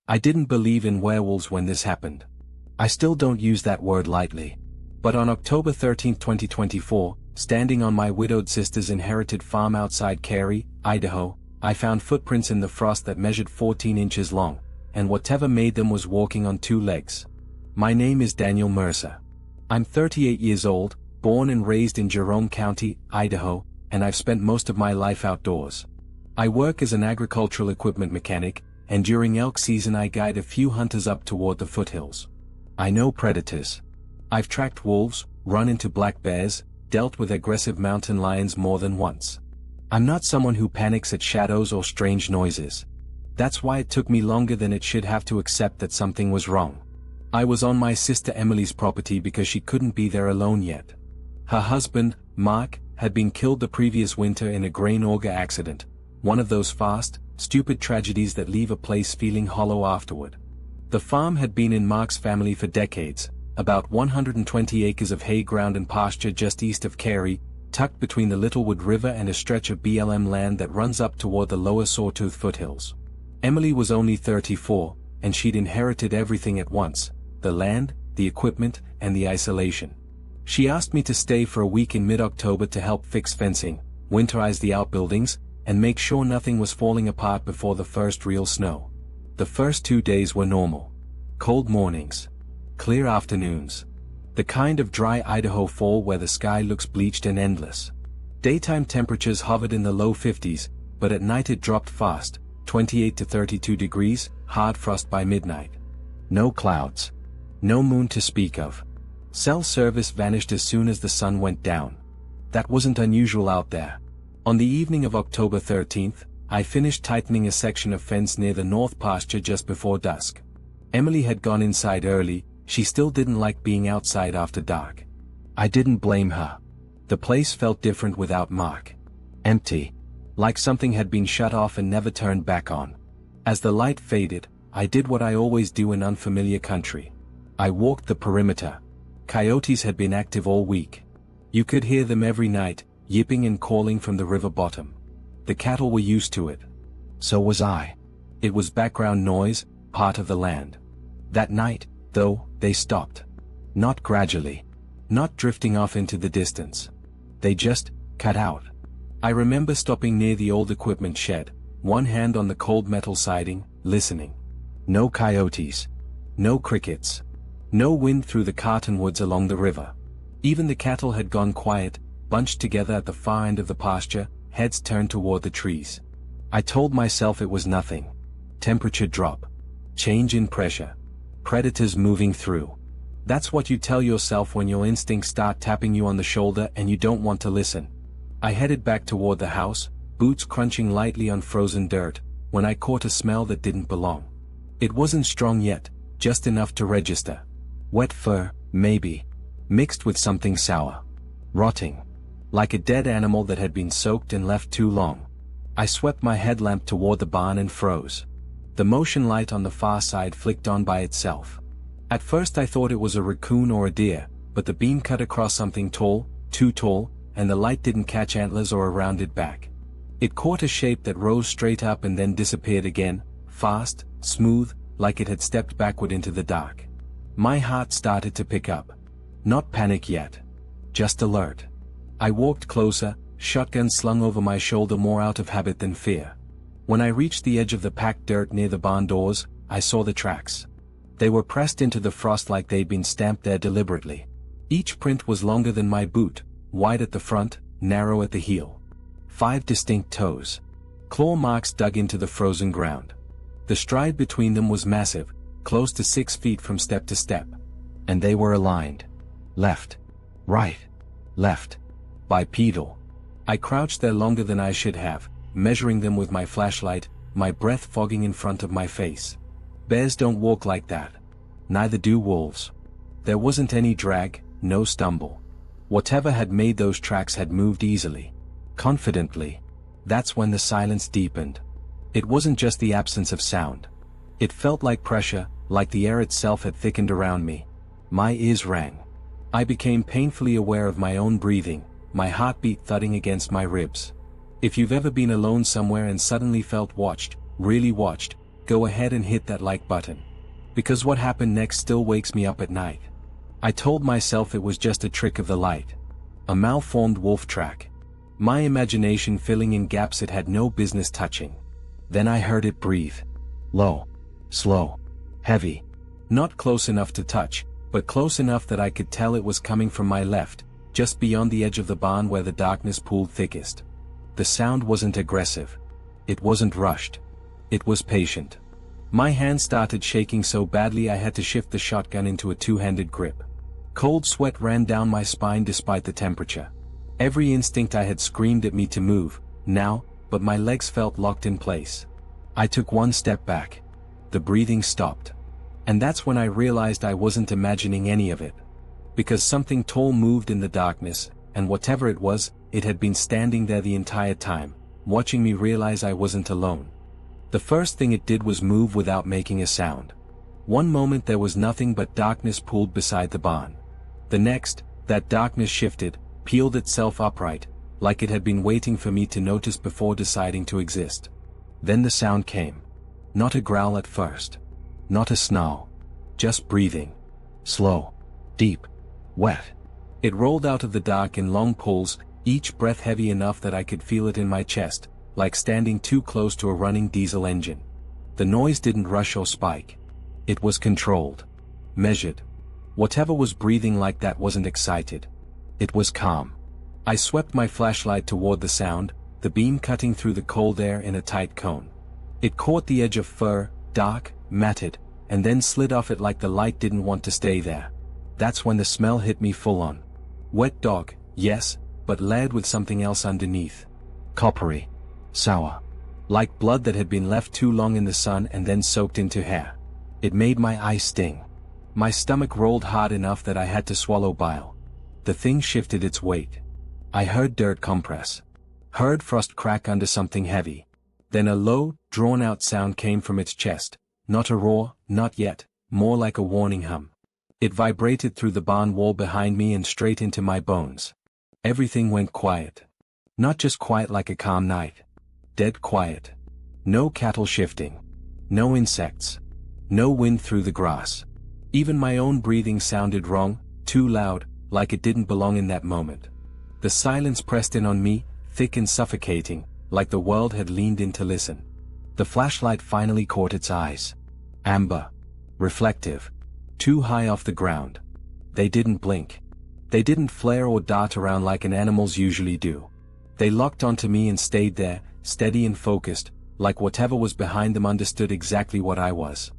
I didn't believe in werewolves when this happened. I still don't use that word lightly. But on October 13, 2024, standing on my widowed sister's inherited farm outside Cary, Idaho, I found footprints in the frost that measured 14 inches long, and whatever made them was walking on two legs. My name is Daniel Mercer. I'm 38 years old, born and raised in Jerome County, Idaho, and I've spent most of my life outdoors. I work as an agricultural equipment mechanic, and during elk season I guide a few hunters up toward the foothills. I know predators. I've tracked wolves, run into black bears, dealt with aggressive mountain lions more than once. I'm not someone who panics at shadows or strange noises. That's why it took me longer than it should have to accept that something was wrong. I was on my sister Emily's property because she couldn't be there alone yet. Her husband, Mark, had been killed the previous winter in a grain auger accident, one of those fast, stupid tragedies that leave a place feeling hollow afterward. The farm had been in Mark's family for decades, about 120 acres of hay ground and pasture just east of Cary, tucked between the Littlewood River and a stretch of BLM land that runs up toward the lower Sawtooth foothills. Emily was only 34, and she'd inherited everything at once: the land, the equipment, and the isolation. She asked me to stay for a week in mid-October to help fix fencing, winterize the outbuildings, and make sure nothing was falling apart before the first real snow. The first 2 days were normal. Cold mornings. Clear afternoons. The kind of dry Idaho fall where the sky looks bleached and endless. Daytime temperatures hovered in the low 50s, but at night it dropped fast, 28 to 32 degrees, hard frost by midnight. No clouds. No moon to speak of. Cell service vanished as soon as the sun went down. That wasn't unusual out there. On the evening of October 13th, I finished tightening a section of fence near the north pasture just before dusk. Emily had gone inside early. She still didn't like being outside after dark. I didn't blame her. The place felt different without Mark. Empty. Like something had been shut off and never turned back on. As the light faded, I did what I always do in unfamiliar country. I walked the perimeter. Coyotes had been active all week. You could hear them every night, yipping and calling from the river bottom. The cattle were used to it. So was I. It was background noise, part of the land. That night, though, they stopped. Not gradually. Not drifting off into the distance. They just cut out. I remember stopping near the old equipment shed, one hand on the cold metal siding, listening. No coyotes. No crickets. No wind through the cottonwoods along the river. Even the cattle had gone quiet, bunched together at the far end of the pasture, heads turned toward the trees. I told myself it was nothing. Temperature drop. Change in pressure. Predators moving through. That's what you tell yourself when your instincts start tapping you on the shoulder and you don't want to listen. I headed back toward the house, boots crunching lightly on frozen dirt, when I caught a smell that didn't belong. It wasn't strong yet, just enough to register. Wet fur, maybe. Mixed with something sour. Rotting. Like a dead animal that had been soaked and left too long. I swept my headlamp toward the barn and froze. The motion light on the far side flicked on by itself. At first I thought it was a raccoon or a deer, but the beam cut across something tall, too tall, and the light didn't catch antlers or a rounded back. It caught a shape that rose straight up and then disappeared again, fast, smooth, like it had stepped backward into the dark. My heart started to pick up. Not panic yet. Just alert. I walked closer, shotgun slung over my shoulder more out of habit than fear. When I reached the edge of the packed dirt near the barn doors, I saw the tracks. They were pressed into the frost like they'd been stamped there deliberately. Each print was longer than my boot, wide at the front, narrow at the heel. 5 distinct toes. Claw marks dug into the frozen ground. The stride between them was massive, close to 6 feet from step to step. And they were aligned. Left. Right. Left. Bipedal. I crouched there longer than I should have, measuring them with my flashlight, my breath fogging in front of my face. Bears don't walk like that. Neither do wolves. There wasn't any drag, no stumble. Whatever had made those tracks had moved easily. Confidently. That's when the silence deepened. It wasn't just the absence of sound. It felt like pressure, like the air itself had thickened around me. My ears rang. I became painfully aware of my own breathing, my heartbeat thudding against my ribs. If you've ever been alone somewhere and suddenly felt watched, really watched, go ahead and hit that like button. Because what happened next still wakes me up at night. I told myself it was just a trick of the light. A malformed wolf track. My imagination filling in gaps it had no business touching. Then I heard it breathe. Low. Slow. Heavy. Not close enough to touch, but close enough that I could tell it was coming from my left, just beyond the edge of the barn where the darkness pooled thickest. The sound wasn't aggressive. It wasn't rushed. It was patient. My hand started shaking so badly I had to shift the shotgun into a two-handed grip. Cold sweat ran down my spine despite the temperature. Every instinct I had screamed at me to move, now, but my legs felt locked in place. I took one step back. The breathing stopped. And that's when I realized I wasn't imagining any of it. Because something tall moved in the darkness, and whatever it was, it had been standing there the entire time, watching me realize I wasn't alone. The first thing it did was move without making a sound. One moment there was nothing but darkness pooled beside the barn. The next, that darkness shifted, peeled itself upright, like it had been waiting for me to notice before deciding to exist. Then the sound came. Not a growl at first. Not a snarl. Just breathing. Slow. Deep. Wet. It rolled out of the dark in long pulls, each breath heavy enough that I could feel it in my chest, like standing too close to a running diesel engine. The noise didn't rush or spike. It was controlled. Measured. Whatever was breathing like that wasn't excited. It was calm. I swept my flashlight toward the sound, the beam cutting through the cold air in a tight cone. It caught the edge of fur, dark, matted, and then slid off it like the light didn't want to stay there. That's when the smell hit me full on. Wet dog, yes, but layered with something else underneath. Coppery. Sour. Like blood that had been left too long in the sun and then soaked into hair. It made my eyes sting. My stomach rolled hard enough that I had to swallow bile. The thing shifted its weight. I heard dirt compress. Heard frost crack under something heavy. Then a low, drawn-out sound came from its chest. Not a roar, not yet, more like a warning hum. It vibrated through the barn wall behind me and straight into my bones. Everything went quiet. Not just quiet like a calm night. Dead quiet. No cattle shifting. No insects. No wind through the grass. Even my own breathing sounded wrong, too loud, like it didn't belong in that moment. The silence pressed in on me, thick and suffocating, like the world had leaned in to listen. The flashlight finally caught its eyes. Amber. Reflective. Too high off the ground. They didn't blink. They didn't flare or dart around like an animal's usually do. They locked onto me and stayed there, steady and focused, like whatever was behind them understood exactly what I was.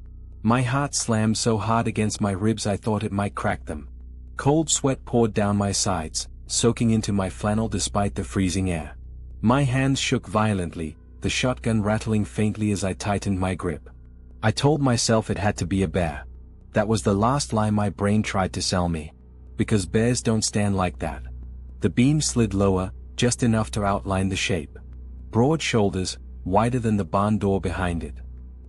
My heart slammed so hard against my ribs I thought it might crack them. Cold sweat poured down my sides, soaking into my flannel despite the freezing air. My hands shook violently, the shotgun rattling faintly as I tightened my grip. I told myself it had to be a bear. That was the last lie my brain tried to sell me. Because bears don't stand like that. The beam slid lower, just enough to outline the shape. Broad shoulders, wider than the barn door behind it.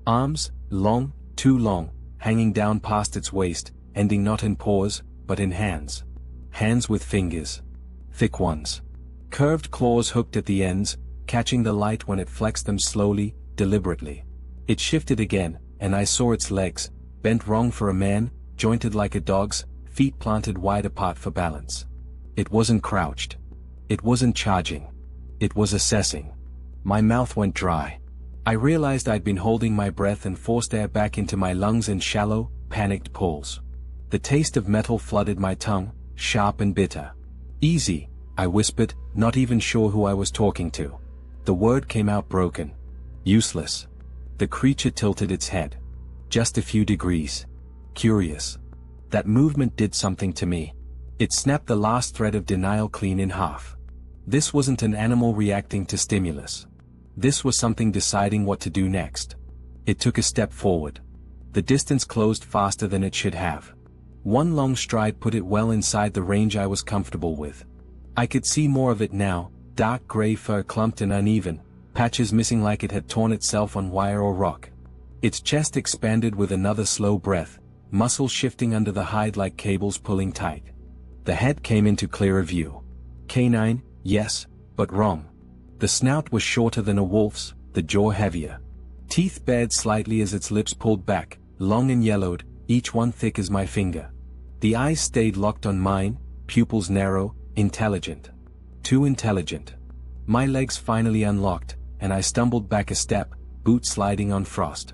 Arms, long, too long, hanging down past its waist, ending not in paws, but in hands. Hands with fingers. Thick ones. Curved claws hooked at the ends, catching the light when it flexed them slowly, deliberately. It shifted again, and I saw its legs, bent wrong for a man, jointed like a dog's, feet planted wide apart for balance. It wasn't crouched. It wasn't charging. It was assessing. My mouth went dry. I realized I'd been holding my breath and forced air back into my lungs in shallow, panicked pulls. The taste of metal flooded my tongue, sharp and bitter. Easy, I whispered, not even sure who I was talking to. The word came out broken. Useless. The creature tilted its head. Just a few degrees. Curious. That movement did something to me. It snapped the last thread of denial clean in half. This wasn't an animal reacting to stimulus. This was something deciding what to do next. It took a step forward. The distance closed faster than it should have. One long stride put it well inside the range I was comfortable with. I could see more of it now, dark gray fur clumped and uneven, patches missing like it had torn itself on wire or rock. Its chest expanded with another slow breath, muscles shifting under the hide like cables pulling tight. The head came into clearer view. Canine, yes, but wrong. The snout was shorter than a wolf's, the jaw heavier. Teeth bared slightly as its lips pulled back, long and yellowed, each one thick as my finger. The eyes stayed locked on mine, pupils narrow, intelligent. Too intelligent. My legs finally unlocked, and I stumbled back a step, boot sliding on frost.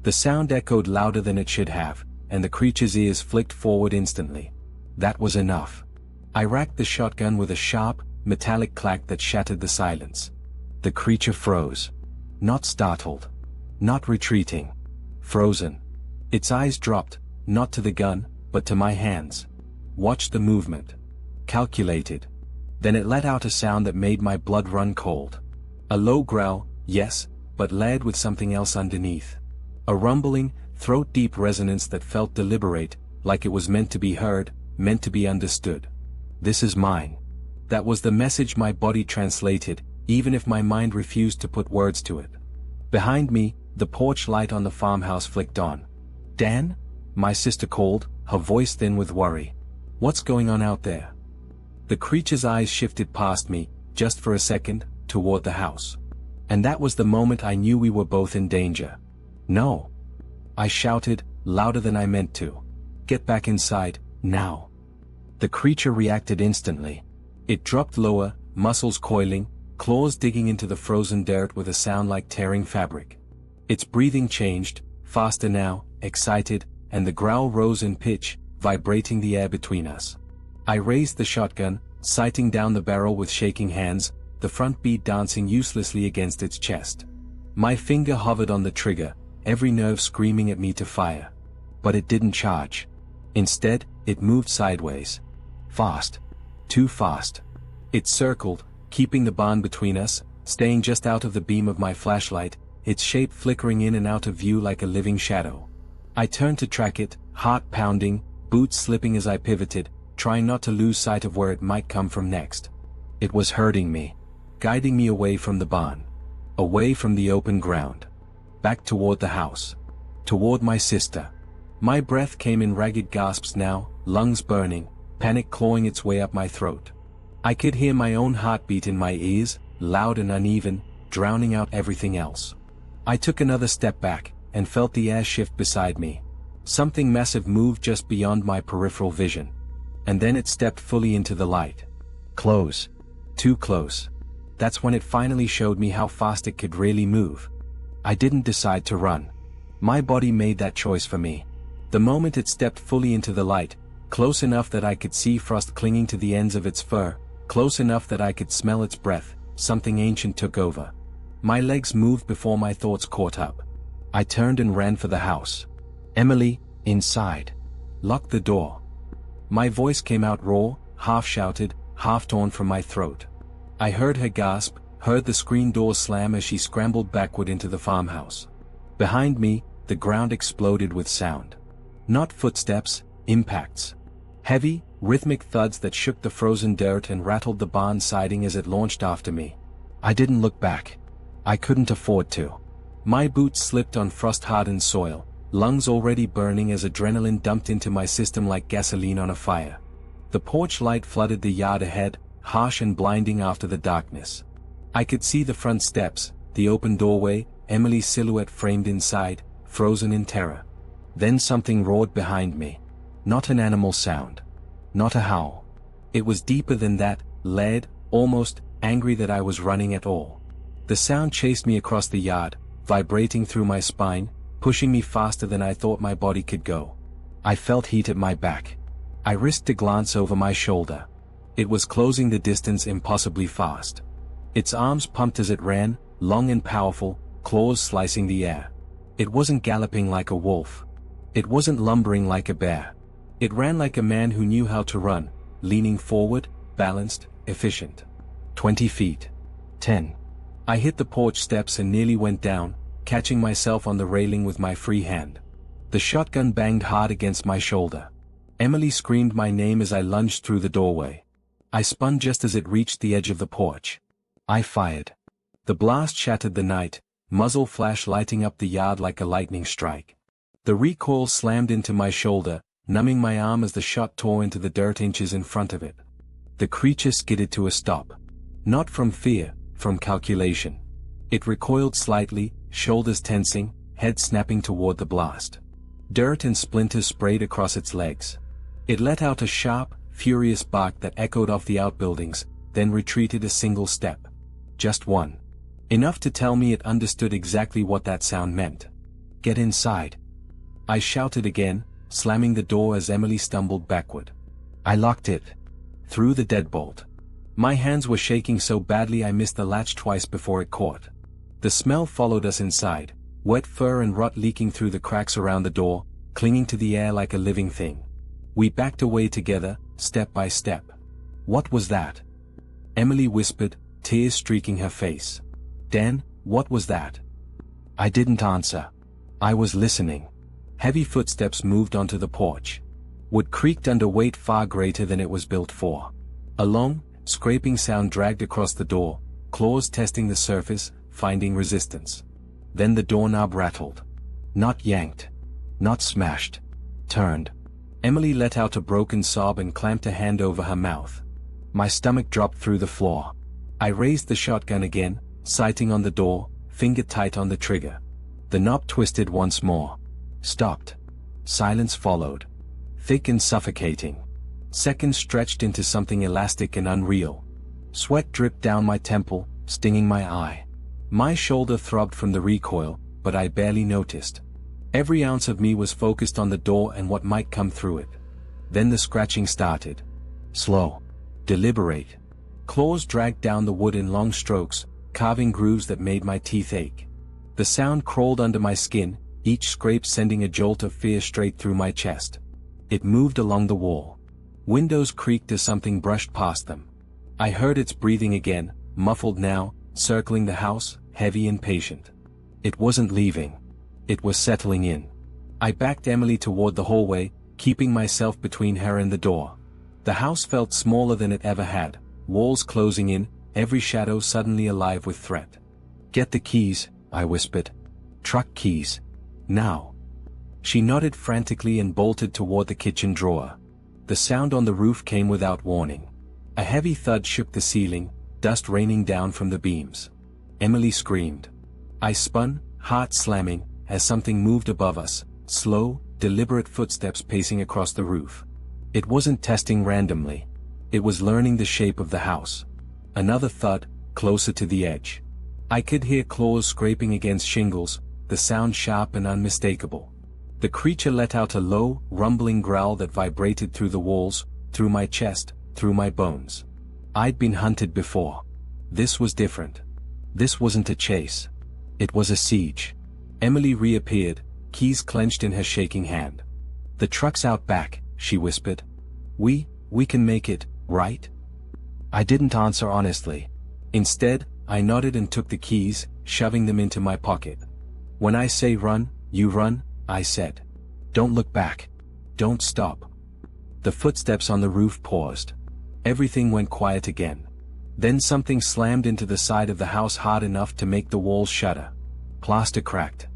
The sound echoed louder than it should have, and the creature's ears flicked forward instantly. That was enough. I racked the shotgun with a sharp, metallic clack that shattered the silence. The creature froze. Not startled. Not retreating. Frozen. Its eyes dropped, not to the gun, but to my hands. Watched the movement. Calculated. Then it let out a sound that made my blood run cold. A low growl, yes, but layered with something else underneath. A rumbling, throat-deep resonance that felt deliberate, like it was meant to be heard, meant to be understood. This is mine. That was the message my body translated, even if my mind refused to put words to it. Behind me, the porch light on the farmhouse flicked on. "Dan?" my sister called, her voice thin with worry. "What's going on out there?" The creature's eyes shifted past me, just for a second, toward the house. And that was the moment I knew we were both in danger. "No!" I shouted, louder than I meant to. "Get back inside, now!" The creature reacted instantly. It dropped lower, muscles coiling, claws digging into the frozen dirt with a sound like tearing fabric. Its breathing changed, faster now, excited, and the growl rose in pitch, vibrating the air between us. I raised the shotgun, sighting down the barrel with shaking hands, the front bead dancing uselessly against its chest. My finger hovered on the trigger, every nerve screaming at me to fire. But it didn't charge. Instead, it moved sideways. Fast. Too fast. It circled, keeping the barn between us, staying just out of the beam of my flashlight, its shape flickering in and out of view like a living shadow. I turned to track it, heart pounding, boots slipping as I pivoted, trying not to lose sight of where it might come from next. It was hurting me, guiding me away from the barn, away from the open ground, back toward the house, toward my sister. My breath came in ragged gasps now, lungs burning, panic clawing its way up my throat. I could hear my own heartbeat in my ears, loud and uneven, drowning out everything else. I took another step back, and felt the air shift beside me. Something massive moved just beyond my peripheral vision. And then it stepped fully into the light. Close. Too close. That's when it finally showed me how fast it could really move. I didn't decide to run. My body made that choice for me. The moment it stepped fully into the light, close enough that I could see frost clinging to the ends of its fur, close enough that I could smell its breath, something ancient took over. My legs moved before my thoughts caught up. I turned and ran for the house. "Emily, inside. Lock the door." My voice came out raw, half-shouted, half-torn from my throat. I heard her gasp, heard the screen door slam as she scrambled backward into the farmhouse. Behind me, the ground exploded with sound. Not footsteps, impacts. Heavy, rhythmic thuds that shook the frozen dirt and rattled the barn siding as it launched after me. I didn't look back. I couldn't afford to. My boots slipped on frost-hardened soil, lungs already burning as adrenaline dumped into my system like gasoline on a fire. The porch light flooded the yard ahead, harsh and blinding after the darkness. I could see the front steps, the open doorway, Emily's silhouette framed inside, frozen in terror. Then something roared behind me. Not an animal sound. Not a howl. It was deeper than that, layered, almost angry that I was running at all. The sound chased me across the yard, vibrating through my spine, pushing me faster than I thought my body could go. I felt heat at my back. I risked a glance over my shoulder. It was closing the distance impossibly fast. Its arms pumped as it ran, long and powerful, claws slicing the air. It wasn't galloping like a wolf. It wasn't lumbering like a bear. It ran like a man who knew how to run, leaning forward, balanced, efficient. 20 feet. 10. I hit the porch steps and nearly went down, catching myself on the railing with my free hand. The shotgun banged hard against my shoulder. Emily screamed my name as I lunged through the doorway. I spun just as it reached the edge of the porch. I fired. The blast shattered the night, muzzle flash lighting up the yard like a lightning strike. The recoil slammed into my shoulder, numbing my arm as the shot tore into the dirt inches in front of it. The creature skidded to a stop. Not from fear, from calculation. It recoiled slightly, shoulders tensing, head snapping toward the blast. Dirt and splinters sprayed across its legs. It let out a sharp, furious bark that echoed off the outbuildings, then retreated a single step. Just one. Enough to tell me it understood exactly what that sound meant. "Get inside," I shouted again, slamming the door as Emily stumbled backward. I locked it. Through the deadbolt. My hands were shaking so badly I missed the latch twice before it caught. The smell followed us inside, wet fur and rot leaking through the cracks around the door, clinging to the air like a living thing. We backed away together, step by step. "What was that?" Emily whispered, tears streaking her face. "Dan, what was that?" I didn't answer. I was listening. Heavy footsteps moved onto the porch. Wood creaked under weight far greater than it was built for. A long, scraping sound dragged across the door, claws testing the surface, finding resistance. Then the doorknob rattled. Not yanked. Not smashed. Turned. Emily let out a broken sob and clamped a hand over her mouth. My stomach dropped through the floor. I raised the shotgun again, sighting on the door, finger tight on the trigger. The knob twisted once more. Stopped. Silence followed. Thick and suffocating. Seconds stretched into something elastic and unreal. Sweat dripped down my temple, stinging my eye. My shoulder throbbed from the recoil, but I barely noticed. Every ounce of me was focused on the door and what might come through it. Then the scratching started. Slow. Deliberate. Claws dragged down the wood in long strokes, carving grooves that made my teeth ache. The sound crawled under my skin, each scrape sending a jolt of fear straight through my chest. It moved along the wall. Windows creaked as something brushed past them. I heard its breathing again, muffled now, circling the house, heavy and patient. It wasn't leaving. It was settling in. I backed Emily toward the hallway, keeping myself between her and the door. The house felt smaller than it ever had, walls closing in, every shadow suddenly alive with threat. "Get the keys," I whispered. "Truck keys. Now." She nodded frantically and bolted toward the kitchen drawer. The sound on the roof came without warning. A heavy thud shook the ceiling, dust raining down from the beams. Emily screamed. I spun, heart slamming, as something moved above us, slow, deliberate footsteps pacing across the roof. It wasn't testing randomly. It was learning the shape of the house. Another thud, closer to the edge. I could hear claws scraping against shingles, the sound sharp and unmistakable. The creature let out a low, rumbling growl that vibrated through the walls, through my chest, through my bones. I'd been hunted before. This was different. This wasn't a chase. It was a siege. Emily reappeared, keys clenched in her shaking hand. "The truck's out back," she whispered. We can make it, right?" I didn't answer honestly. Instead, I nodded and took the keys, shoving them into my pocket. "When I say run, you run," I said. "Don't look back. Don't stop." The footsteps on the roof paused. Everything went quiet again. Then something slammed into the side of the house hard enough to make the walls shudder. Plaster cracked.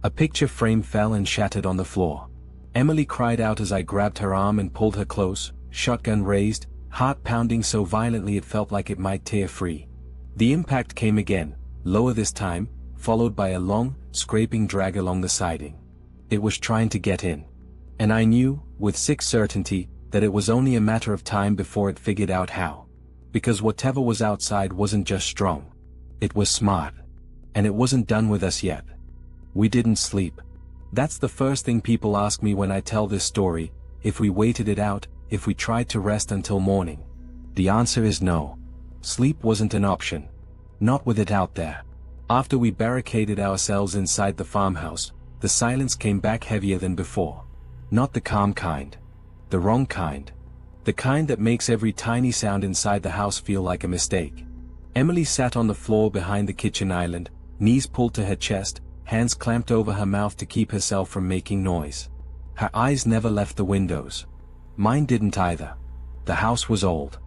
A picture frame fell and shattered on the floor. Emily cried out as I grabbed her arm and pulled her close, shotgun raised, heart pounding so violently it felt like it might tear free. The impact came again, lower this time, followed by a long, scraping drag along the siding. It was trying to get in. And I knew, with sick certainty, that it was only a matter of time before it figured out how. Because whatever was outside wasn't just strong. It was smart. And it wasn't done with us yet. We didn't sleep. That's the first thing people ask me when I tell this story, if we waited it out, if we tried to rest until morning. The answer is no. Sleep wasn't an option. Not with it out there. After we barricaded ourselves inside the farmhouse, the silence came back heavier than before. Not the calm kind. The wrong kind. The kind that makes every tiny sound inside the house feel like a mistake. Emily sat on the floor behind the kitchen island, knees pulled to her chest, hands clamped over her mouth to keep herself from making noise. Her eyes never left the windows. Mine didn't either. The house was old.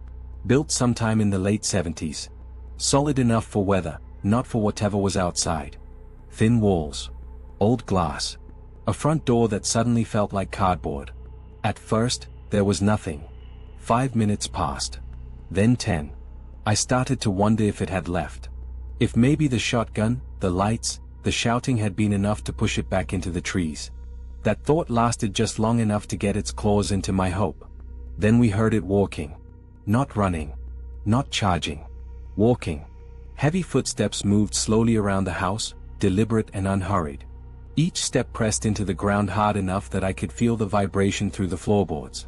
Built sometime in the late 70s. Solid enough for weather, not for whatever was outside. Thin walls. Old glass. A front door that suddenly felt like cardboard. At first, there was nothing. 5 minutes passed. Then 10. I started to wonder if it had left. If maybe the shotgun, the lights, the shouting had been enough to push it back into the trees. That thought lasted just long enough to get its claws into my hope. Then we heard it walking. Not running. Not charging. Walking. Heavy footsteps moved slowly around the house, deliberate and unhurried. Each step pressed into the ground hard enough that I could feel the vibration through the floorboards.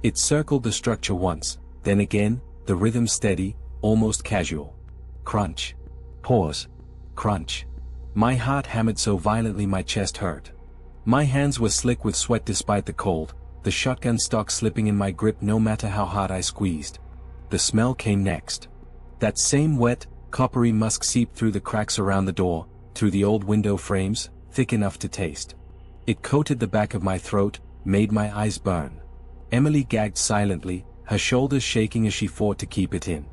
It circled the structure once, then again, the rhythm steady, almost casual. Crunch. Pause. Crunch. My heart hammered so violently my chest hurt. My hands were slick with sweat despite the cold, the shotgun stock slipping in my grip no matter how hard I squeezed. The smell came next. That same wet, coppery musk seeped through the cracks around the door, through the old window frames, thick enough to taste. It coated the back of my throat, made my eyes burn. Emily gagged silently, her shoulders shaking as she fought to keep it in.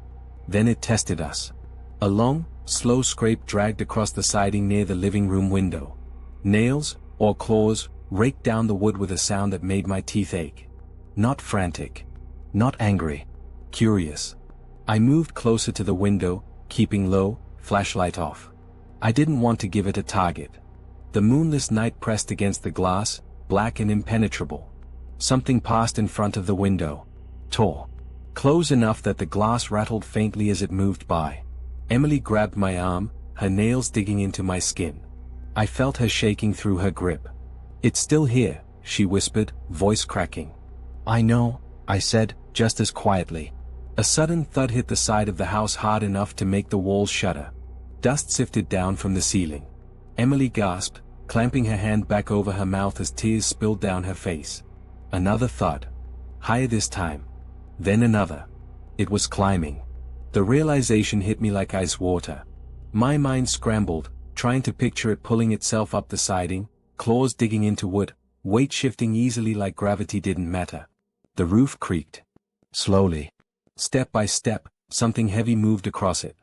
Then it tested us. A long, slow scrape dragged across the siding near the living room window. Nails, or claws, raked down the wood with a sound that made my teeth ache. Not frantic. Not angry. Curious. I moved closer to the window, keeping low, flashlight off. I didn't want to give it a target. The moonless night pressed against the glass, black and impenetrable. Something passed in front of the window. Tall. Close enough that the glass rattled faintly as it moved by. Emily grabbed my arm, her nails digging into my skin. I felt her shaking through her grip. "It's still here," she whispered, voice cracking. "I know," I said, just as quietly. A sudden thud hit the side of the house hard enough to make the walls shudder. Dust sifted down from the ceiling. Emily gasped, clamping her hand back over her mouth as tears spilled down her face. Another thud. Higher this time. Then another. It was climbing. The realization hit me like ice water. My mind scrambled, trying to picture it pulling itself up the siding, claws digging into wood, weight shifting easily like gravity didn't matter. The roof creaked. Slowly. Step by step, something heavy moved across it.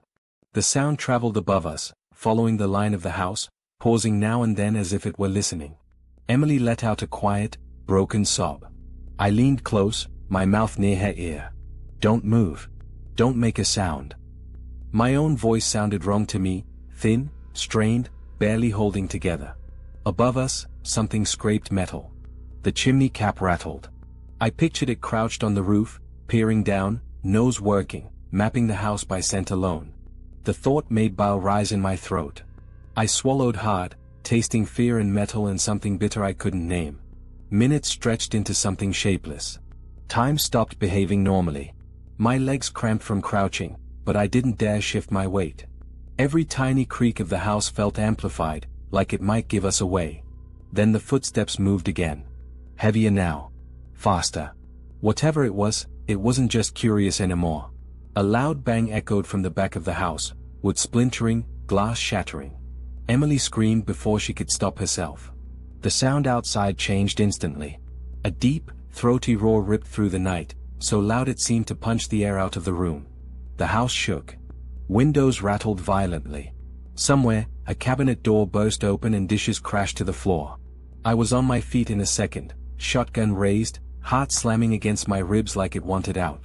The sound traveled above us, following the line of the house, pausing now and then as if it were listening. Emily let out a quiet, broken sob. I leaned close, my mouth near her ear. "Don't move. Don't make a sound." My own voice sounded wrong to me, thin, strained, barely holding together. Above us, something scraped metal. The chimney cap rattled. I pictured it crouched on the roof, peering down, nose working, mapping the house by scent alone. The thought made bile rise in my throat. I swallowed hard, tasting fear and metal and something bitter I couldn't name. Minutes stretched into something shapeless. Time stopped behaving normally. My legs cramped from crouching, but I didn't dare shift my weight. Every tiny creak of the house felt amplified, like it might give us away. Then the footsteps moved again. Heavier now. Faster. Whatever it wasn't just curious anymore. A loud bang echoed from the back of the house, wood splintering, glass shattering. Emily screamed before she could stop herself. The sound outside changed instantly. A deep, throaty roar ripped through the night, so loud it seemed to punch the air out of the room. The house shook. Windows rattled violently. Somewhere, a cabinet door burst open and dishes crashed to the floor. I was on my feet in a second, shotgun raised, heart slamming against my ribs like it wanted out.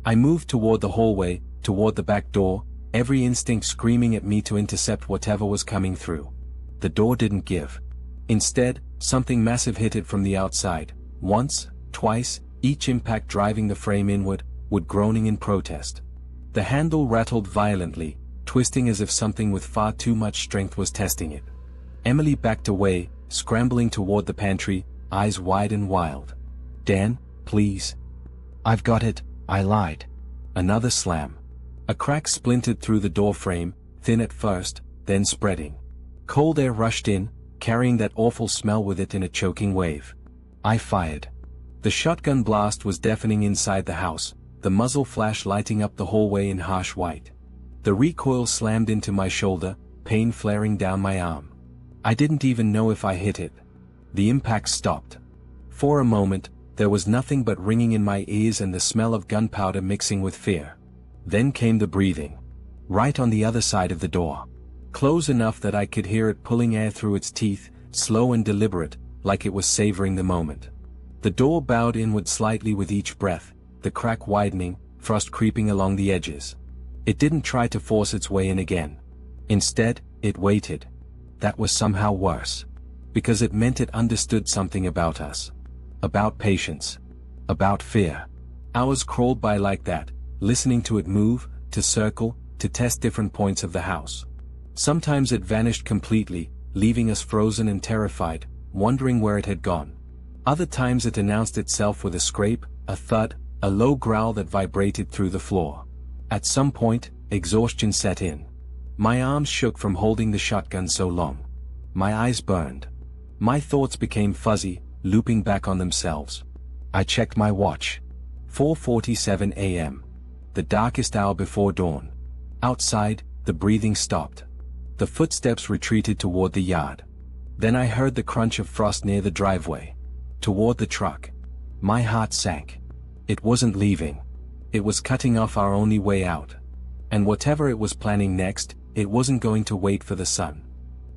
I moved toward the hallway, toward the back door, every instinct screaming at me to intercept whatever was coming through. The door didn't give. Instead, something massive hit it from the outside, once, twice, each impact driving the frame inward, wood groaning in protest. The handle rattled violently, twisting as if something with far too much strength was testing it. Emily backed away, scrambling toward the pantry, eyes wide and wild. "Dan, please." "I've got it," I lied. Another slam. A crack splintered through the door frame, thin at first, then spreading. Cold air rushed in, carrying that awful smell with it in a choking wave. I fired. The shotgun blast was deafening inside the house, the muzzle flash lighting up the hallway in harsh white. The recoil slammed into my shoulder, pain flaring down my arm. I didn't even know if I hit it. The impact stopped. For a moment, there was nothing but ringing in my ears and the smell of gunpowder mixing with fear. Then came the breathing. Right on the other side of the door. Close enough that I could hear it pulling air through its teeth, slow and deliberate, like it was savoring the moment. The door bowed inward slightly with each breath, the crack widening, frost creeping along the edges. It didn't try to force its way in again. Instead, it waited. that was somehow worse. Because it meant it understood something about us. About patience. About fear. Hours crawled by like that, listening to it move, to circle, to test different points of the house. Sometimes it vanished completely, leaving us frozen and terrified, wondering where it had gone. Other times it announced itself with a scrape, a thud, a low growl that vibrated through the floor. At some point, exhaustion set in. My arms shook from holding the shotgun so long. My eyes burned. My thoughts became fuzzy, looping back on themselves. I checked my watch. 4:47 a.m. The darkest hour before dawn. Outside, the breathing stopped. The footsteps retreated toward the yard. Then I heard the crunch of frost near the driveway. Toward the truck. My heart sank. It wasn't leaving. It was cutting off our only way out. And whatever it was planning next, it wasn't going to wait for the sun.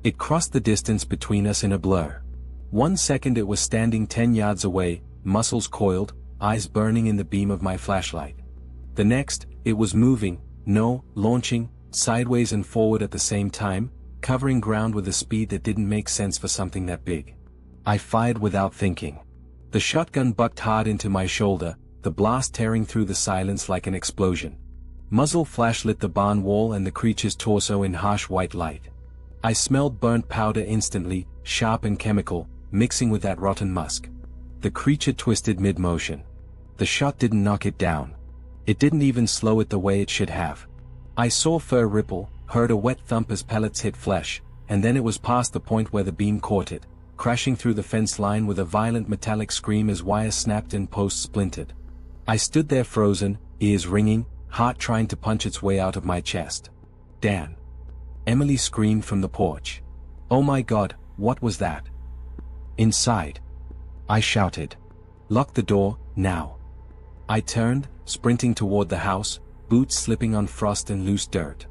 It crossed the distance between us in a blur. 1 second it was standing 10 yards away, muscles coiled, eyes burning in the beam of my flashlight. The next, it was moving, launching, sideways and forward at the same time, covering ground with a speed that didn't make sense for something that big. I fired without thinking. The shotgun bucked hard into my shoulder, the blast tearing through the silence like an explosion. Muzzle flash lit the barn wall and the creature's torso in harsh white light. I smelled burnt powder instantly, sharp and chemical, mixing with that rotten musk. The creature twisted mid-motion. The shot didn't knock it down. It didn't even slow it the way it should have. I saw fur ripple, heard a wet thump as pellets hit flesh, and then it was past the point where the beam caught it, crashing through the fence line with a violent metallic scream as wires snapped and posts splintered. I stood there frozen, ears ringing, heart trying to punch its way out of my chest. Dan. Emily screamed from the porch. Oh my God, what was that? Inside. I shouted. Lock the door, now. I turned, sprinting toward the house, boots slipping on frost and loose dirt.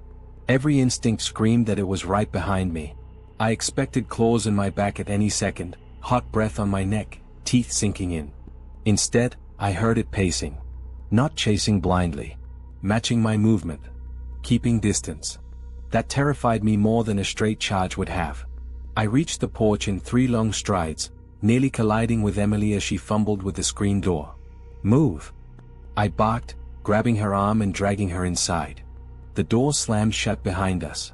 Every instinct screamed that it was right behind me. I expected claws in my back at any second, hot breath on my neck, teeth sinking in. Instead, I heard it pacing. Not chasing blindly. Matching my movement. Keeping distance. That terrified me more than a straight charge would have. I reached the porch in 3 long strides, nearly colliding with Emily as she fumbled with the screen door. Move! I barked, grabbing her arm and dragging her inside. The door slammed shut behind us.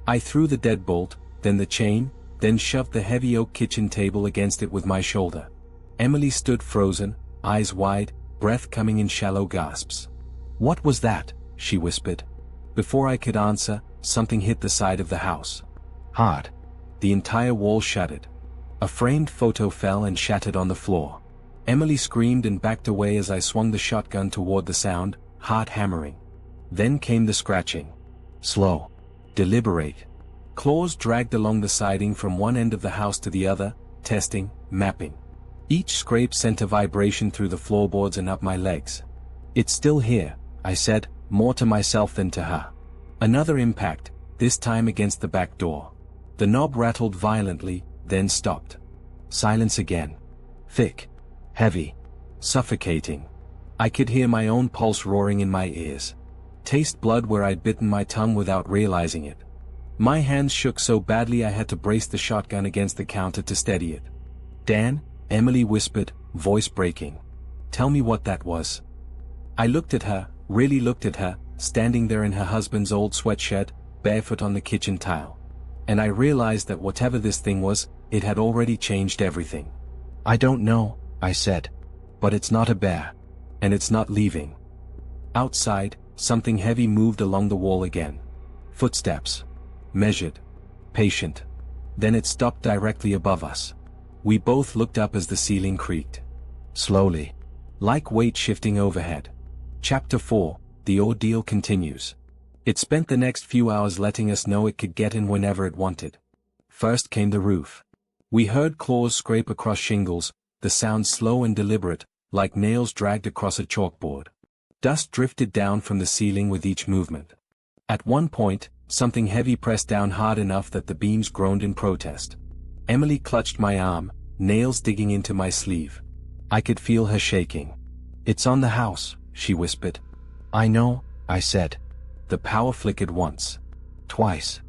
I threw the deadbolt, then the chain, then shoved the heavy oak kitchen table against it with my shoulder. Emily stood frozen, eyes wide, breath coming in shallow gasps. What was that? She whispered. Before I could answer, something hit the side of the house. Hard. The entire wall shuddered. A framed photo fell and shattered on the floor. Emily screamed and backed away as I swung the shotgun toward the sound, heart hammering. Then came the scratching. Slow. Deliberate. Claws dragged along the siding from one end of the house to the other, testing, mapping. Each scrape sent a vibration through the floorboards and up my legs. It's still here, I said, more to myself than to her. Another impact, this time against the back door. The knob rattled violently, then stopped. Silence again. Thick. Heavy. Suffocating. I could hear my own pulse roaring in my ears. Taste blood where I'd bitten my tongue without realizing it. My hands shook so badly I had to brace the shotgun against the counter to steady it. Dan, Emily whispered, voice breaking. Tell me what that was. I looked at her, really looked at her, standing there in her husband's old sweatshirt, barefoot on the kitchen tile. And I realized that whatever this thing was, it had already changed everything. I don't know, I said. But it's not a bear. And it's not leaving. Outside, something heavy moved along the wall again. Footsteps. Measured. Patient. Then it stopped directly above us. We both looked up as the ceiling creaked. Slowly. Like weight shifting overhead. Chapter 4, The Ordeal Continues. It spent the next few hours letting us know it could get in whenever it wanted. First came the roof. We heard claws scrape across shingles, the sound slow and deliberate, like nails dragged across a chalkboard. Dust drifted down from the ceiling with each movement. At one point, something heavy pressed down hard enough that the beams groaned in protest. Emily clutched my arm, nails digging into my sleeve. I could feel her shaking. It's on the house, she whispered. I know, I said. The power flickered once. Twice.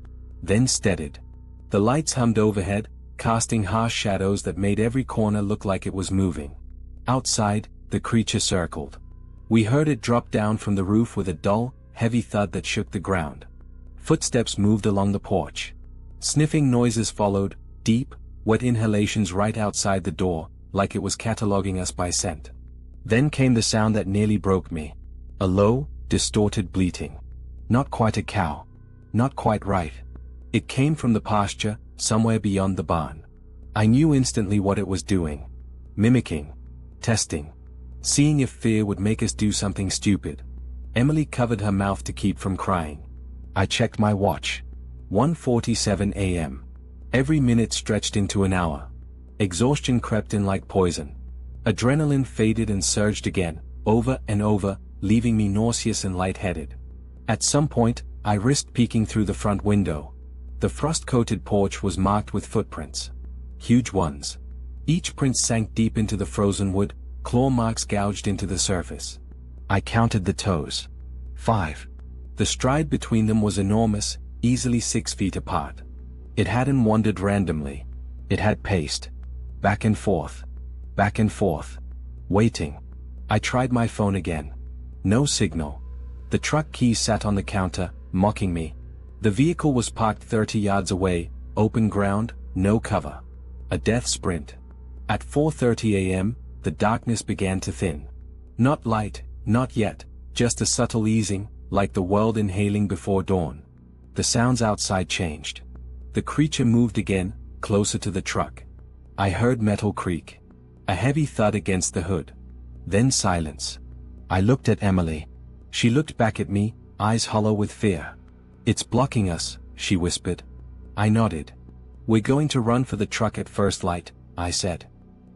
Then steadied. The lights hummed overhead, casting harsh shadows that made every corner look like it was moving. Outside, the creature circled. We heard it drop down from the roof with a dull, heavy thud that shook the ground. Footsteps moved along the porch. Sniffing noises followed, deep, wet inhalations right outside the door, like it was cataloging us by scent. Then came the sound that nearly broke me. A low, distorted bleating. Not quite a cow. Not quite right. It came from the pasture, somewhere beyond the barn. I knew instantly what it was doing. Mimicking. Testing. Seeing if fear would make us do something stupid. Emily covered her mouth to keep from crying. I checked my watch. 1:47 a.m. Every minute stretched into an hour. Exhaustion crept in like poison. Adrenaline faded and surged again, over and over, leaving me nauseous and lightheaded. At some point, I risked peeking through the front window. The frost-coated porch was marked with footprints. Huge ones. Each print sank deep into the frozen wood, claw marks gouged into the surface. I counted the toes. 5. The stride between them was enormous, easily 6 feet apart. It hadn't wandered randomly. It had paced. Back and forth. Back and forth. Waiting. I tried my phone again. No signal. The truck keys sat on the counter, mocking me. The vehicle was parked 30 yards away, open ground, no cover. A death sprint. At 4:30 a.m., the darkness began to thin. Not light, not yet, just a subtle easing, like the world inhaling before dawn. The sounds outside changed. The creature moved again, closer to the truck. I heard metal creak. A heavy thud against the hood. Then silence. I looked at Emily. She looked back at me, eyes hollow with fear. "It's blocking us," she whispered. I nodded. "We're going to run for the truck at first light," I said.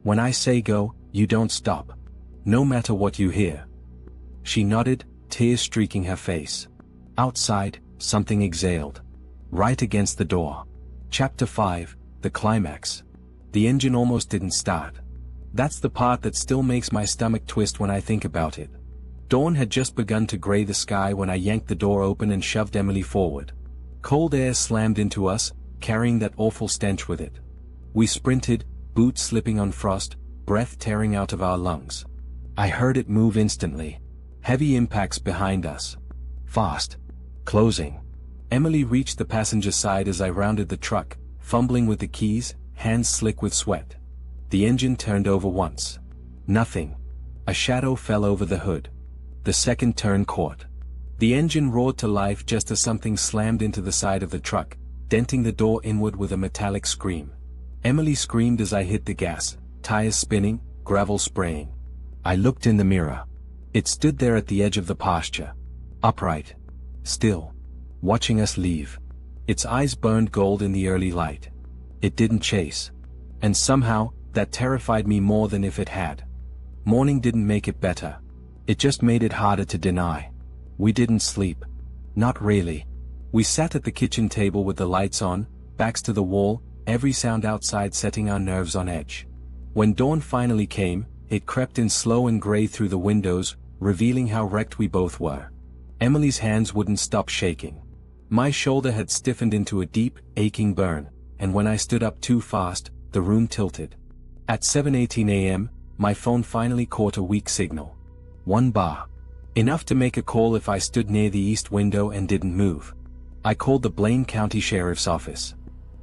"When I say go, you don't stop. No matter what you hear." She nodded, tears streaking her face. Outside, something exhaled. Right against the door. Chapter 5, The Climax. The engine almost didn't start. That's the part that still makes my stomach twist when I think about it. Dawn had just begun to gray the sky when I yanked the door open and shoved Emily forward. Cold air slammed into us, carrying that awful stench with it. We sprinted, boots slipping on frost, breath tearing out of our lungs. I heard it move instantly. Heavy impacts behind us. Fast. Closing. Emily reached the passenger side as I rounded the truck, fumbling with the keys, hands slick with sweat. The engine turned over once. Nothing. A shadow fell over the hood. The second turn caught. The engine roared to life just as something slammed into the side of the truck, denting the door inward with a metallic scream. Emily screamed as I hit the gas, tires spinning, gravel spraying. I looked in the mirror. It stood there at the edge of the pasture. Upright. Still. Watching us leave. Its eyes burned gold in the early light. It didn't chase. And somehow, that terrified me more than if it had. Morning didn't make it better. It just made it harder to deny. We didn't sleep. Not really. We sat at the kitchen table with the lights on, backs to the wall, every sound outside setting our nerves on edge. When dawn finally came, it crept in slow and gray through the windows, revealing how wrecked we both were. Emily's hands wouldn't stop shaking. My shoulder had stiffened into a deep, aching burn, and when I stood up too fast, the room tilted. At 7:18 a.m., my phone finally caught a weak signal. 1 bar. Enough to make a call if I stood near the east window and didn't move. I called the Blaine County Sheriff's Office.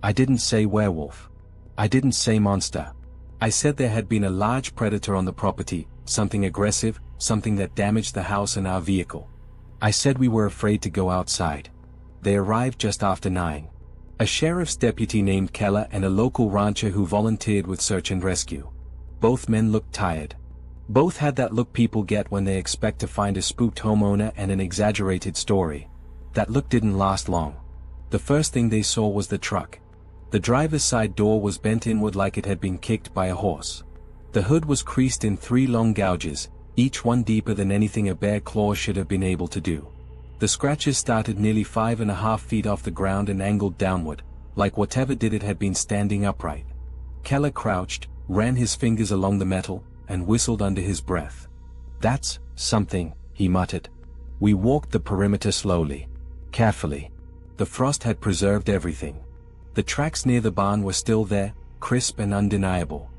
I didn't say werewolf. I didn't say monster. I said there had been a large predator on the property, something aggressive, something that damaged the house and our vehicle. I said we were afraid to go outside. They arrived just after 9. A sheriff's deputy named Keller and a local rancher who volunteered with search and rescue. Both men looked tired. Both had that look people get when they expect to find a spooked homeowner and an exaggerated story. That look didn't last long. The first thing they saw was the truck. The driver's side door was bent inward like it had been kicked by a horse. The hood was creased in 3 long gouges, each one deeper than anything a bare claw should have been able to do. The scratches started nearly 5.5 feet off the ground and angled downward, like whatever did it had been standing upright. Keller crouched, ran his fingers along the metal, and whistled under his breath. "That's something," he muttered. We walked the perimeter slowly. Carefully. The frost had preserved everything. The tracks near the barn were still there, crisp and undeniable.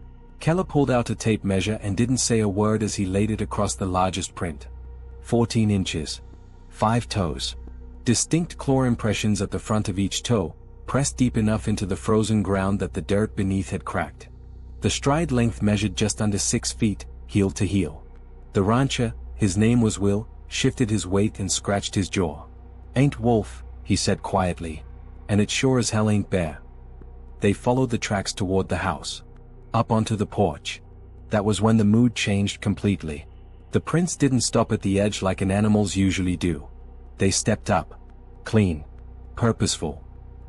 Keller pulled out a tape measure and didn't say a word as he laid it across the largest print. 14 inches. 5 toes. Distinct claw impressions at the front of each toe, pressed deep enough into the frozen ground that the dirt beneath had cracked. The stride length measured just under 6 feet, heel to heel. The rancher, his name was Will, shifted his weight and scratched his jaw. "Ain't Wolf," he said quietly. "And it sure as hell ain't Bear." They followed the tracks toward the house. Up onto the porch. That was when the mood changed completely. The prints didn't stop at the edge like an animal's usually do. They stepped up. Clean. Purposeful.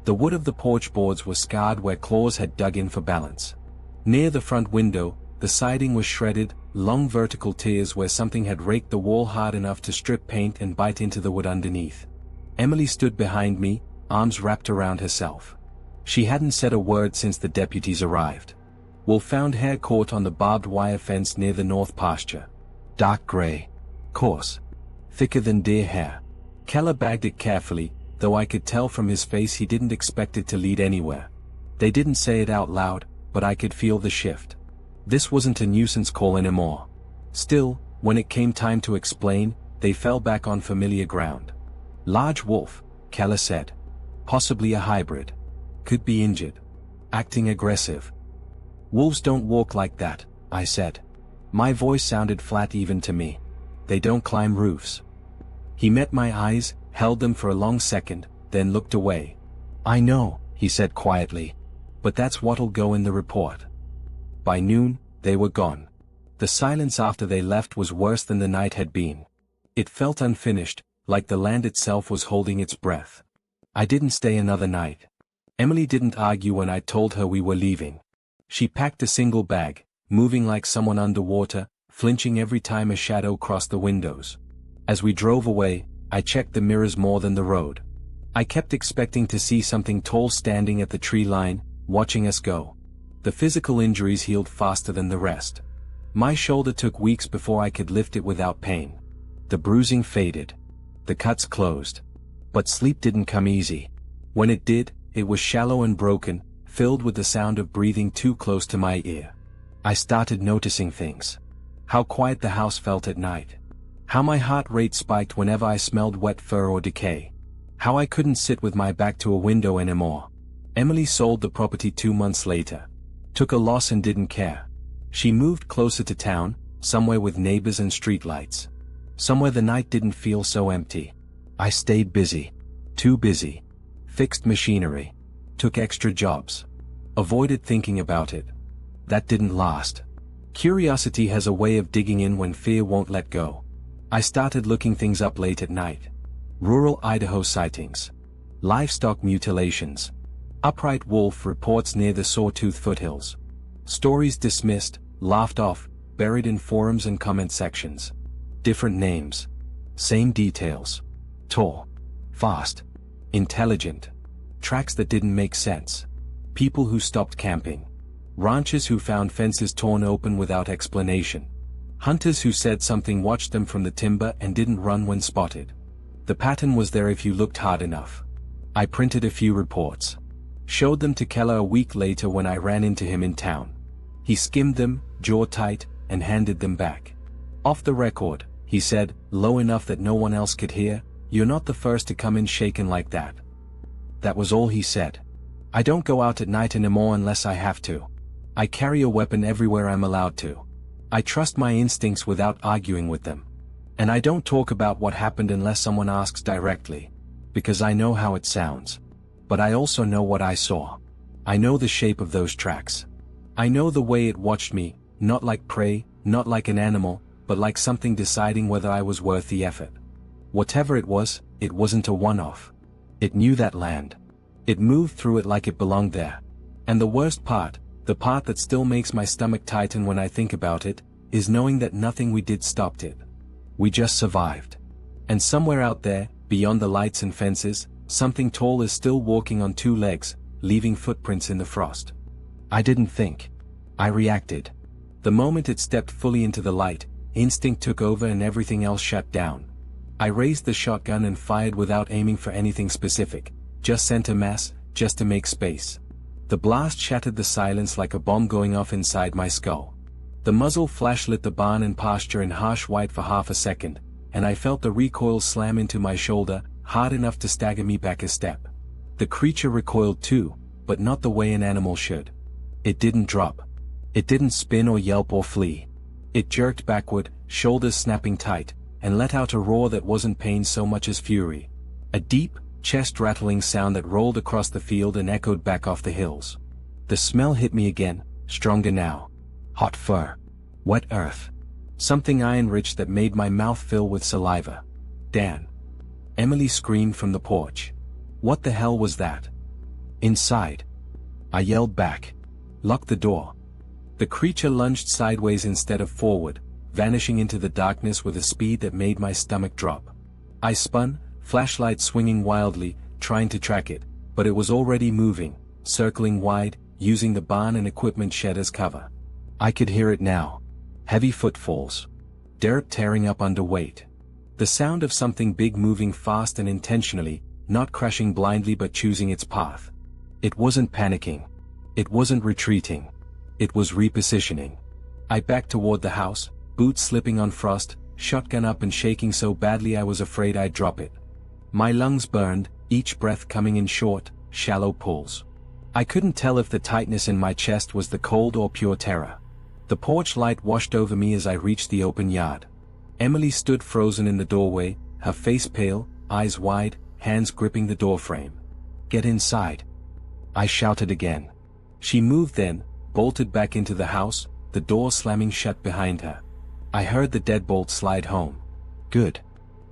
The wood of the porch boards was scarred where claws had dug in for balance. Near the front window, the siding was shredded, long vertical tears where something had raked the wall hard enough to strip paint and bite into the wood underneath. Emily stood behind me, arms wrapped around herself. She hadn't said a word since the deputies arrived. Wolf found hair caught on the barbed wire fence near the north pasture. Dark gray. Coarse. Thicker than deer hair. Keller bagged it carefully, though I could tell from his face he didn't expect it to lead anywhere. They didn't say it out loud, but I could feel the shift. This wasn't a nuisance call anymore. Still, when it came time to explain, they fell back on familiar ground. Large wolf, Keller said. Possibly a hybrid. Could be injured. Acting aggressive. Wolves don't walk like that, I said. My voice sounded flat even to me. They don't climb roofs. He met my eyes, held them for a long second, then looked away. "I know," he said quietly. "But that's what'll go in the report." By noon, they were gone. The silence after they left was worse than the night had been. It felt unfinished, like the land itself was holding its breath. I didn't stay another night. Emily didn't argue when I told her we were leaving. She packed a single bag, moving like someone underwater, flinching every time a shadow crossed the windows. As we drove away, I checked the mirrors more than the road. I kept expecting to see something tall standing at the tree line, watching us go. The physical injuries healed faster than the rest. My shoulder took weeks before I could lift it without pain. The bruising faded. The cuts closed. But sleep didn't come easy. When it did, it was shallow and broken, filled with the sound of breathing too close to my ear. I started noticing things. How quiet the house felt at night. How my heart rate spiked whenever I smelled wet fur or decay. How I couldn't sit with my back to a window anymore. Emily sold the property 2 months later. Took a loss and didn't care. She moved closer to town, somewhere with neighbors and streetlights. Somewhere the night didn't feel so empty. I stayed busy. Too busy. Fixed machinery. Took extra jobs. Avoided thinking about it. That didn't last. Curiosity has a way of digging in when fear won't let go. I started looking things up late at night. Rural Idaho sightings. Livestock mutilations. Upright wolf reports near the Sawtooth foothills. Stories dismissed, laughed off, buried in forums and comment sections. Different names. Same details. Tall. Fast. Intelligent. Tracks that didn't make sense. People who stopped camping. Ranchers who found fences torn open without explanation. Hunters who said something watched them from the timber and didn't run when spotted. The pattern was there if you looked hard enough. I printed a few reports. Showed them to Keller a week later when I ran into him in town. He skimmed them, jaw tight, and handed them back. "Off the record," he said, low enough that no one else could hear, "you're not the first to come in shaken like that." That was all he said. I don't go out at night anymore unless I have to. I carry a weapon everywhere I'm allowed to. I trust my instincts without arguing with them. And I don't talk about what happened unless someone asks directly. Because I know how it sounds. But I also know what I saw. I know the shape of those tracks. I know the way it watched me, not like prey, not like an animal, but like something deciding whether I was worth the effort. Whatever it wasn't a one-off. It knew that land. It moved through it like it belonged there. And the worst part, the part that still makes my stomach tighten when I think about it, is knowing that nothing we did stopped it. We just survived. And somewhere out there, beyond the lights and fences, something tall is still walking on 2 legs, leaving footprints in the frost. I didn't think. I reacted. The moment it stepped fully into the light, instinct took over and everything else shut down. I raised the shotgun and fired without aiming for anything specific, just sent a mass, just to make space. The blast shattered the silence like a bomb going off inside my skull. The muzzle flash lit the barn and pasture in harsh white for half a second, and I felt the recoil slam into my shoulder, hard enough to stagger me back a step. The creature recoiled too, but not the way an animal should. It didn't drop. It didn't spin or yelp or flee. It jerked backward, shoulders snapping tight, and let out a roar that wasn't pain so much as fury. A deep, chest-rattling sound that rolled across the field and echoed back off the hills. The smell hit me again, stronger now. Hot fur. Wet earth. Something iron-rich that made my mouth fill with saliva. Dan. Emily screamed from the porch. What the hell was that? Inside. I yelled back. Lock the door. The creature lunged sideways instead of forward, vanishing into the darkness with a speed that made my stomach drop. I spun, flashlight swinging wildly, trying to track it, but it was already moving, circling wide, using the barn and equipment shed as cover. I could hear it now. Heavy footfalls. Dirt tearing up under weight. The sound of something big moving fast and intentionally, not crashing blindly but choosing its path. It wasn't panicking. It wasn't retreating. It was repositioning. I backed toward the house, boots slipping on frost, shotgun up and shaking so badly I was afraid I'd drop it. My lungs burned, each breath coming in short, shallow pulls. I couldn't tell if the tightness in my chest was the cold or pure terror. The porch light washed over me as I reached the open yard. Emily stood frozen in the doorway, her face pale, eyes wide, hands gripping the doorframe. Get inside. I shouted again. She moved then, bolted back into the house, the door slamming shut behind her. I heard the deadbolt slide home. Good.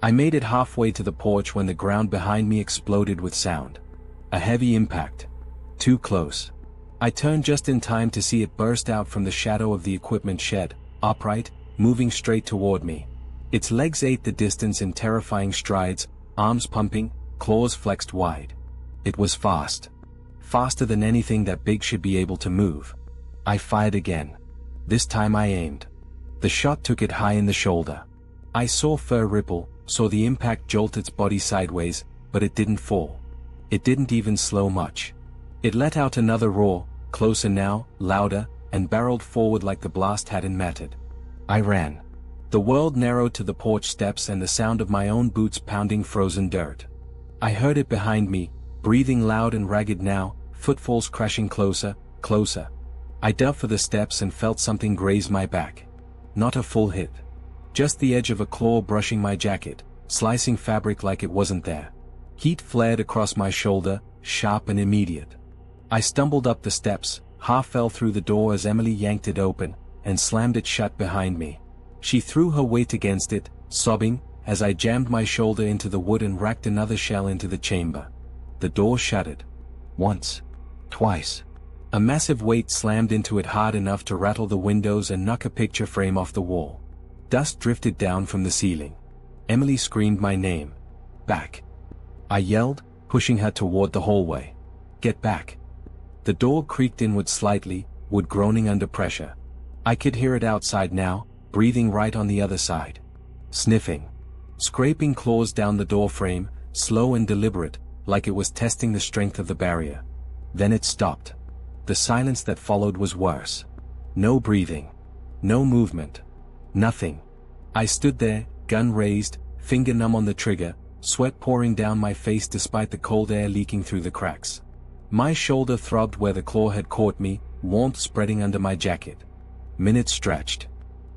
I made it halfway to the porch when the ground behind me exploded with sound. A heavy impact. Too close. I turned just in time to see it burst out from the shadow of the equipment shed, upright, moving straight toward me. Its legs ate the distance in terrifying strides, arms pumping, claws flexed wide. It was fast. Faster than anything that big should be able to move. I fired again. This time I aimed. The shot took it high in the shoulder. I saw fur ripple, saw the impact jolt its body sideways, but it didn't fall. It didn't even slow much. It let out another roar, closer now, louder, and barreled forward like the blast hadn't mattered. I ran. The world narrowed to the porch steps and the sound of my own boots pounding frozen dirt. I heard it behind me, breathing loud and ragged now, footfalls crashing closer, closer. I dove for the steps and felt something graze my back. Not a full hit. Just the edge of a claw brushing my jacket, slicing fabric like it wasn't there. Heat flared across my shoulder, sharp and immediate. I stumbled up the steps, half fell through the door as Emily yanked it open, and slammed it shut behind me. She threw her weight against it, sobbing, as I jammed my shoulder into the wood and racked another shell into the chamber. The door shuttered. Once. Twice. A massive weight slammed into it hard enough to rattle the windows and knock a picture frame off the wall. Dust drifted down from the ceiling. Emily screamed my name. Back. I yelled, pushing her toward the hallway. Get back. The door creaked inward slightly, wood groaning under pressure. I could hear it outside now, breathing right on the other side. Sniffing. Scraping claws down the door frame, slow and deliberate, like it was testing the strength of the barrier. Then it stopped. The silence that followed was worse. No breathing. No movement. Nothing. I stood there, gun raised, finger numb on the trigger, sweat pouring down my face despite the cold air leaking through the cracks. My shoulder throbbed where the claw had caught me, warmth spreading under my jacket. Minutes stretched.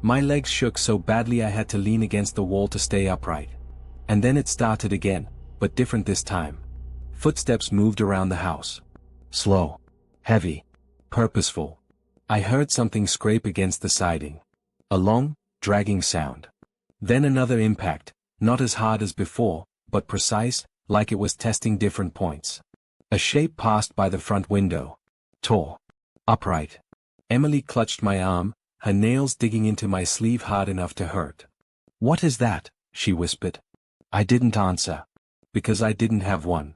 My legs shook so badly I had to lean against the wall to stay upright. And then it started again, but different this time. Footsteps moved around the house. Slow. Heavy. Purposeful. I heard something scrape against the siding. A long, dragging sound. Then another impact, not as hard as before, but precise, like it was testing different points. A shape passed by the front window. Tall. Upright. Emily clutched my arm, her nails digging into my sleeve hard enough to hurt. What is that? She whispered. I didn't answer. Because I didn't have one.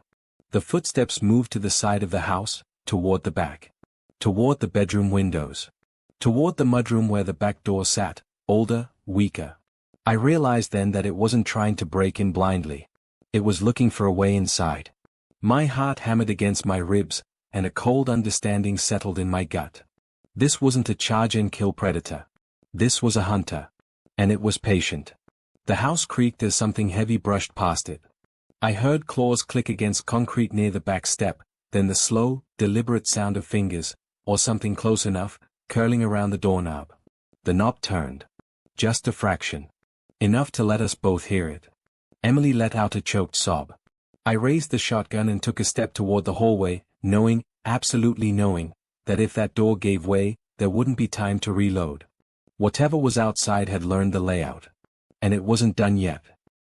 The footsteps moved to the side of the house, toward the back. Toward the bedroom windows. Toward the mudroom where the back door sat, older, weaker. I realized then that it wasn't trying to break in blindly. It was looking for a way inside. My heart hammered against my ribs, and a cold understanding settled in my gut. This wasn't a charge and kill predator. This was a hunter. And it was patient. The house creaked as something heavy brushed past it. I heard claws click against concrete near the back step, then the slow, deliberate sound of fingers, or something close enough, curling around the doorknob. The knob turned. Just a fraction. Enough to let us both hear it. Emily let out a choked sob. I raised the shotgun and took a step toward the hallway, knowing, absolutely knowing, that if that door gave way, there wouldn't be time to reload. Whatever was outside had learned the layout. And it wasn't done yet.